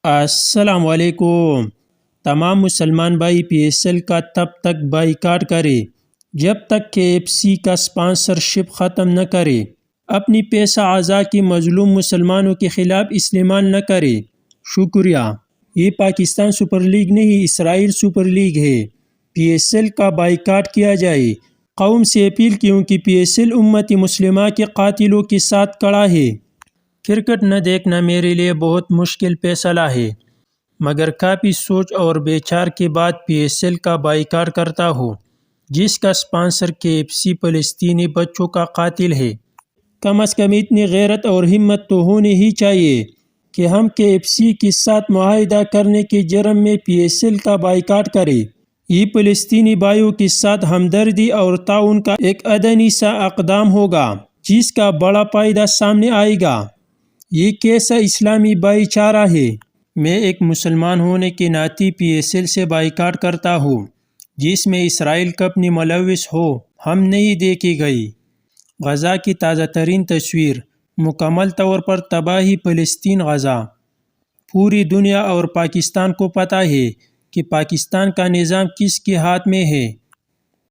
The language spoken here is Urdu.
السلام علیکم۔ تمام مسلمان بھائی پی ایس ایل کا تب تک بائیکاٹ کرے جب تک کے ایف سی کا اسپانسرشپ ختم نہ کرے، اپنی پیسہ اعضاء کی مظلوم مسلمانوں کے خلاف استعمال نہ کرے۔ شکریہ۔ یہ پاکستان سپر لیگ نہیں، اسرائیل سپر لیگ ہے۔ پی ایس ایل کا بائیکاٹ کیا جائے۔ قوم سے اپیل کیونکہ پی ایس ایل امت مسلمہ کے قاتلوں کے ساتھ کھڑا ہے۔ کرکٹ نہ دیکھنا میرے لیے بہت مشکل فیصلہ ہے، مگر کافی سوچ اور بچار کے بعد پی ایس ایل کا بائیکاٹ کرتا ہوں، جس کا اسپانسر کے ایف سی فلسطینی بچوں کا قاتل ہے۔ کم از کم اتنی غیرت اور ہمت تو ہونی ہی چاہیے کہ ہم کے ایف سی کے ساتھ معاہدہ کرنے کے جرم میں پی ایس ایل کا بائیکاٹ کریں۔ یہ فلسطینی بھائیوں کے ساتھ ہمدردی اور تعاون کا ایک ادنی سا اقدام ہوگا، جس کا بڑا فائدہ سامنے آئے گا۔ یہ کیسا اسلامی بھائی چارہ ہے؟ میں ایک مسلمان ہونے کے ناطے پی ایس ایل سے بائیکاٹ کرتا ہوں، جس میں اسرائیل کبھی ملوث ہو ہم نہیں دیکھی گئی۔ غزہ کی تازہ ترین تصویر، مکمل طور پر تباہی فلسطین غزہ۔ پوری دنیا اور پاکستان کو پتہ ہے کہ پاکستان کا نظام کس کے ہاتھ میں ہے۔